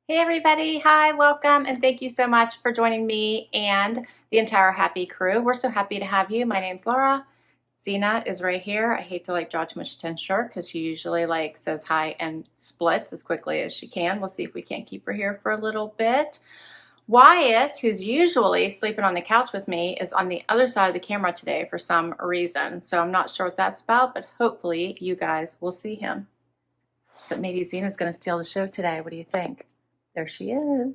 Hey everybody, hi, welcome, and thank you so much for joining me and the entire Happy crew. We're so happy to have you. My name's Laura. Zena is right here. I hate to draw too much attention to her because she usually says hi and splits as quickly as she can. We'll see if we can't keep her here for a little bit. Wyatt, who's usually sleeping on the couch with me, is on the other side of the camera today for some reason. So I'm not sure what that's about, but hopefully you guys will see him. But maybe Zena's going to steal the show today. What do you think? There she is.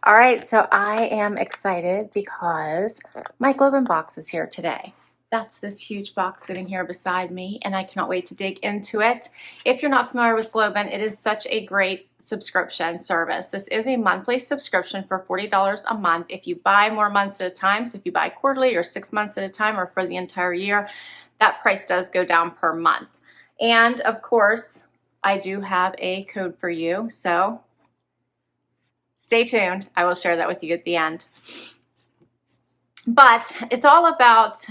All right, so I am excited because my GlobeIn box is here today. That's this huge box sitting here beside me, and I cannot wait to dig into it. If you're not familiar with GlobeIn, it is such a great subscription service. This is a monthly subscription for $40 a month. If you buy more months at a time, so if you buy quarterly or 6 months at a time or for the entire year, that price does go down per month. And of course, I do have a code for you, so stay tuned. I will share that with you at the end. But it's all about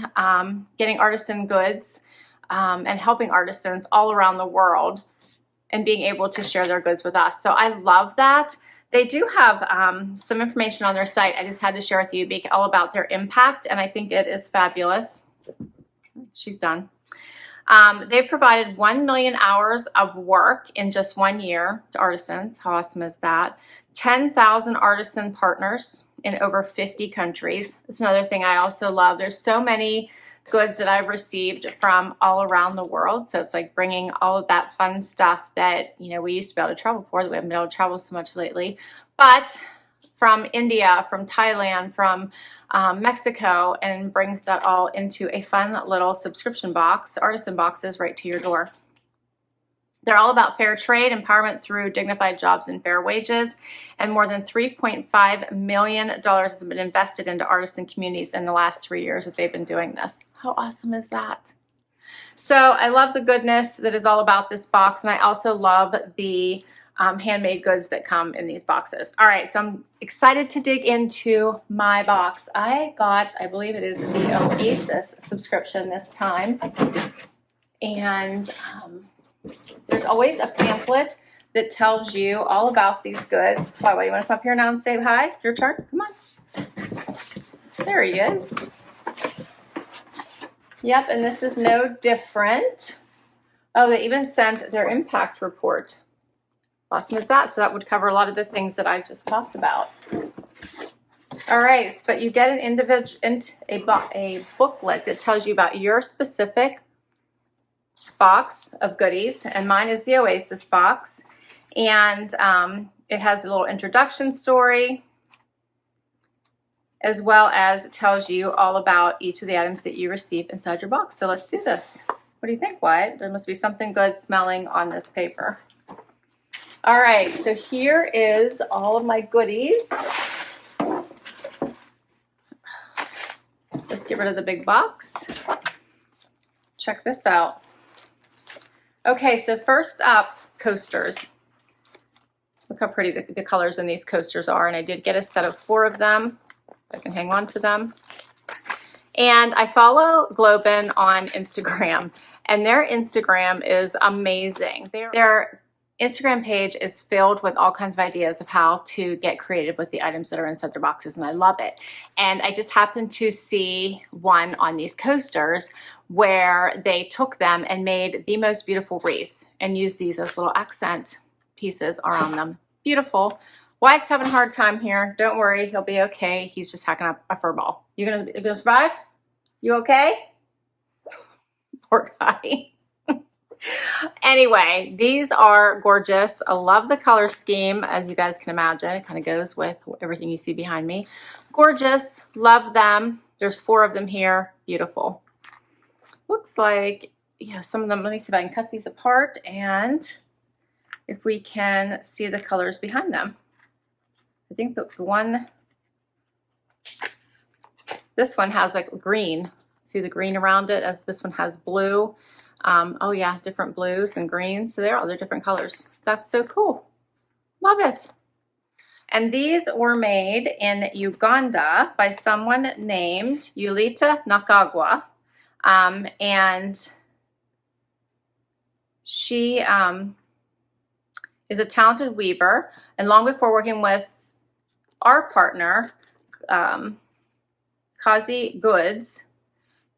getting artisan goods and helping artisans all around the world and being able to share their goods with us. So I love that. They do have some information on their site I just had to share with you, all about their impact, and I think it is fabulous. She's done. They've provided 1 million hours of work in just 1 year to artisans. How awesome is that? 10,000 artisan partners in over 50 countries. That's another thing I also love. There's so many goods that I've received from all around the world. So it's like bringing all of that fun stuff that, we used to be able to travel for, that we haven't been able to travel so much lately. But from India, from Thailand, from Mexico, and brings that all into a fun little subscription box, artisan boxes, right to your door. They're all about fair trade, empowerment through dignified jobs and fair wages, and more than $3.5 million has been invested into artisan communities in the last 3 years that they've been doing this. How awesome is that? So I love the goodness that is all about this box, and I also love the handmade goods that come in these boxes. All right, so I'm excited to dig into my box. I got, I believe it is the Oasis subscription this time, and there's always a pamphlet that tells you all about these goods. Why, you want to come up here now and say hi? Your turn? Come on. There he is. Yep, and this is no different. Oh, they even sent their impact report. Awesome is that? So that would cover a lot of the things that I just talked about. All right, but you get an individual, a booklet that tells you about your specific box of goodies, and mine is the Oasis box, and it has a little introduction story, as well as it tells you all about each of the items that you receive inside your box. So let's do this. What do you think, Wyatt? There must be something good smelling on this paper. All right, so here is all of my goodies. Let's get rid of the big box. Check this out. Okay, so first up, coasters. Look how pretty the colors in these coasters are, and I did get a set of 4 of them. I can hang on to them. And I follow GlobeIn on Instagram, and their Instagram is amazing. Their Instagram page is filled with all kinds of ideas of how to get creative with the items that are inside their boxes, and I love it. And I just happened to see one on these coasters where they took them and made the most beautiful wreath and used these as little accent pieces around them. Beautiful. Wyatt's having a hard time here. Don't worry, he'll be okay. He's just hacking up a fur ball. You gonna survive? You okay? Poor guy. Anyway, these are gorgeous. I love the color scheme, as you guys can imagine. It kind of goes with everything you see behind me. Gorgeous. Love them. There's 4 of them here. Beautiful. Looks like, yeah, some of them, let me see if I can cut these apart and if we can see the colors behind them. I think the one, this one has like green. See the green around it, as this one has blue. Oh yeah, different blues and greens. So there are other different colors. That's so cool. Love it. And these were made in Uganda by someone named Yulita Nakagwa. And she is a talented weaver, and long before working with our partner, Kazi Goods,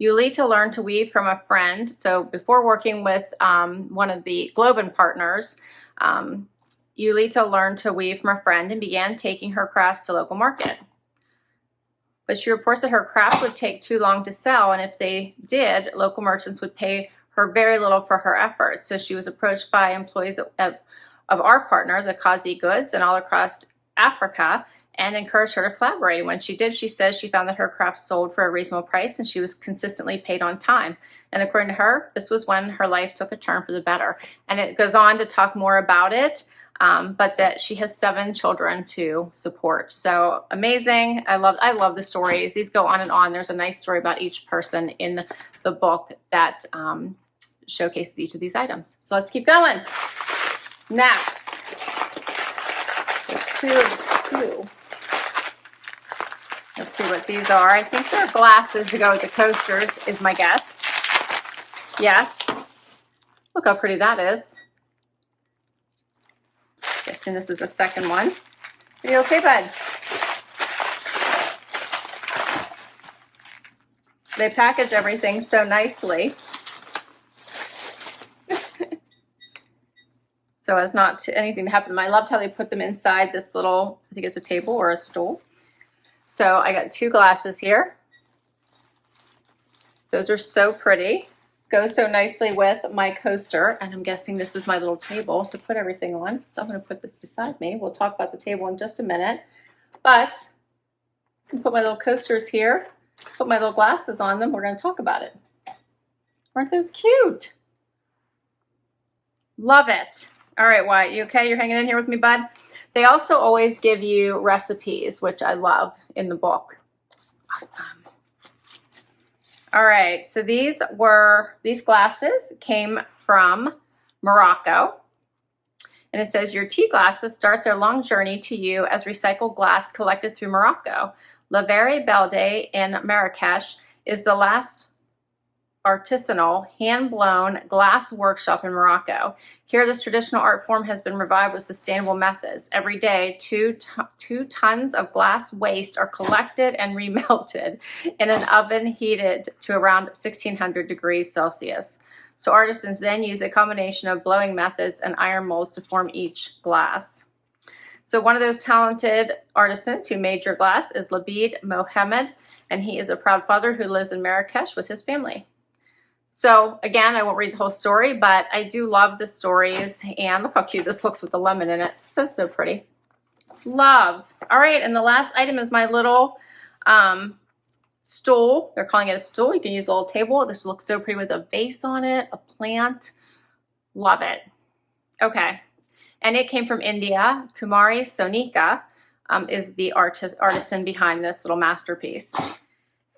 Yulita learned to weave from a friend. So before working with one of the GlobeIn partners, Yulita learned to weave from a friend and began taking her crafts to local market. But she reports that her craft would take too long to sell, and if they did, local merchants would pay her very little for her efforts. So she was approached by employees of our partner, the Kazi Goods, and all across Africa, and encouraged her to collaborate. When she did, she says she found that her craft sold for a reasonable price and she was consistently paid on time. And according to her, this was when her life took a turn for the better. And it goes on to talk more about it, but that she has 7 children to support. So amazing. I love the stories. These go on and on. There's a nice story about each person in the book that showcases each of these items. So let's keep going. Next, there's two. Let's see what these are. I think they're glasses to go with the coasters, is my guess. Yes. Look how pretty that is. Guessing this is the second one. Are you okay, bud? They package everything so nicely. So as not to anything to happen to them. I loved how they put them inside this little, I think it's a table or a stool. So I got 2 glasses here. Those are so pretty. Go so nicely with my coaster. And I'm guessing this is my little table to put everything on. So I'm going to put this beside me. We'll talk about the table in just a minute. But I can put my little coasters here, put my little glasses on them. We're going to talk about it. Aren't those cute? Love it. All right, Wyatt, you okay? You're hanging in here with me, bud? They also always give you recipes, which I love in the book. Awesome. All right, so these glasses came from Morocco. And it says, your tea glasses start their long journey to you as recycled glass collected through Morocco. La Verre Belde in Marrakesh is the last artisanal, hand-blown glass workshop in Morocco. Here, this traditional art form has been revived with sustainable methods. Every day, 2 tons of glass waste are collected and remelted in an oven heated to around 1600 degrees Celsius. So artisans then use a combination of blowing methods and iron molds to form each glass. So one of those talented artisans who made your glass is Labid Mohammed, and he is a proud father who lives in Marrakesh with his family. So again, I won't read the whole story, but I do love the stories. And look how cute this looks with the lemon in it. So, so pretty. Love. All right, and the last item is my little stool. They're calling it a stool. You can use a little table. This looks so pretty with a vase on it, a plant. Love it. Okay, and it came from India. Kumari Sonika is the artisan behind this little masterpiece.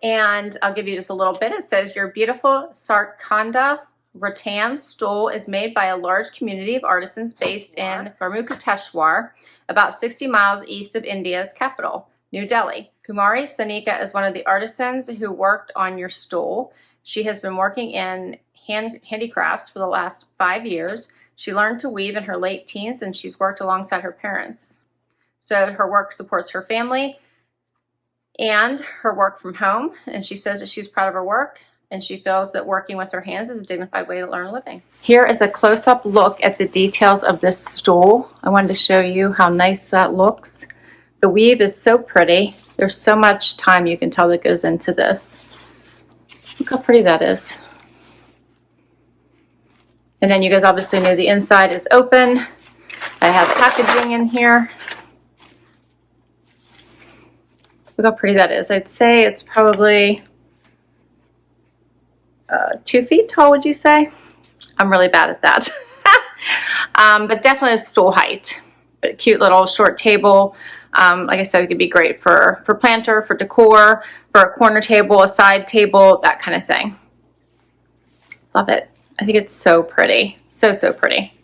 And I'll give you just a little bit. It says, your beautiful Sarkanda rattan stool is made by a large community of artisans based in Garmukateshwar, about 60 miles east of India's capital, New Delhi. Kumari Sonika is one of the artisans who worked on your stool. She has been working in handicrafts for the last 5 years. She learned to weave in her late teens, and she's worked alongside her parents. So her work supports her family and her work from home, and she says that she's proud of her work, and she feels that working with her hands is a dignified way to learn a living. Here is a close-up look at the details of this stool. I wanted to show you how nice that looks. The weave is so pretty. There's so much time, you can tell, that goes into this. Look how pretty that is. And then you guys obviously know the inside is open. I have packaging in here. Look how pretty that is. I'd say it's probably 2 feet tall, would you say? I'm really bad at that. But definitely a stool height. But a cute little short table. Like I said, it could be great for planter, for decor, for a corner table, a side table, that kind of thing. Love it. I think it's so pretty. So, so pretty.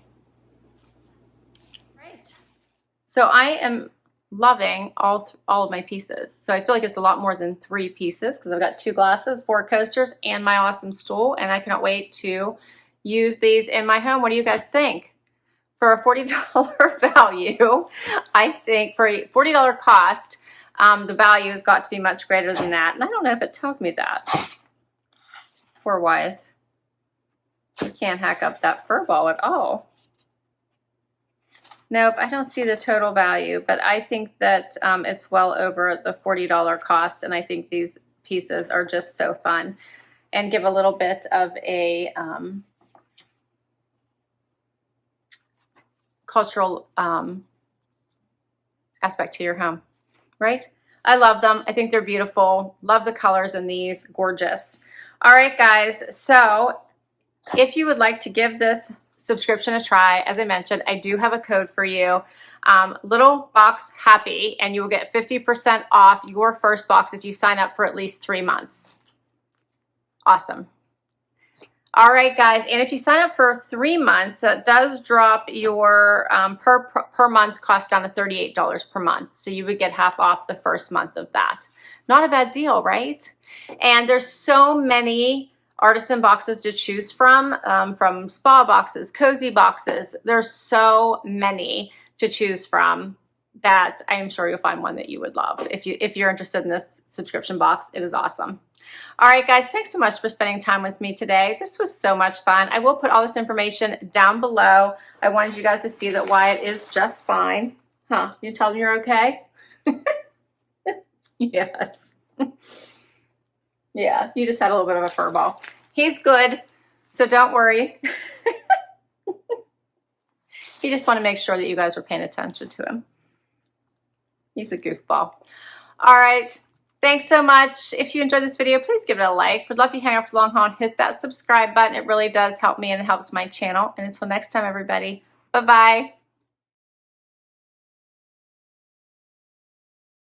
Right. So I am loving all of my pieces. So I feel like it's a lot more than 3 pieces because I've got 2 glasses, 4 coasters, and my awesome stool, and I cannot wait to use these in my home. What do you guys think? for a $40 value, I think for a $40 cost, the value has got to be much greater than that. And I don't know if it tells me that. Poor Wyatt. You can't hack up that fur ball at all. Nope, I don't see the total value, but I think that it's well over the $40 cost, and I think these pieces are just so fun and give a little bit of a cultural aspect to your home, right? I love them. I think they're beautiful. Love the colors in these. Gorgeous. All right, guys. So if you would like to give this subscription a try, as I mentioned, I do have a code for you, Little Box Happy, and you will get 50% off your first box if you sign up for at least 3 months. Awesome. All right, guys, and if you sign up for 3 months, that does drop your per month cost down to $38 per month. So you would get half off the first month of that. Not a bad deal, right? And there's so many artisan boxes to choose from spa boxes, cozy boxes. There's so many to choose from that I am sure you'll find one that you would love. If you're interested in this subscription box, it is awesome. All right, guys, thanks so much for spending time with me today. This was so much fun. I will put all this information down below. I wanted you guys to see that Wyatt is just fine. Huh? You tell him you're okay? Yes. Yeah, you just had a little bit of a fur ball. He's good, so don't worry. He just wanted to make sure that you guys were paying attention to him. He's a goofball. All right. Thanks so much. If you enjoyed this video, please give it a like. Would love if you hang out for the long haul and hit that subscribe button. It really does help me and it helps my channel. And until next time, everybody, bye-bye.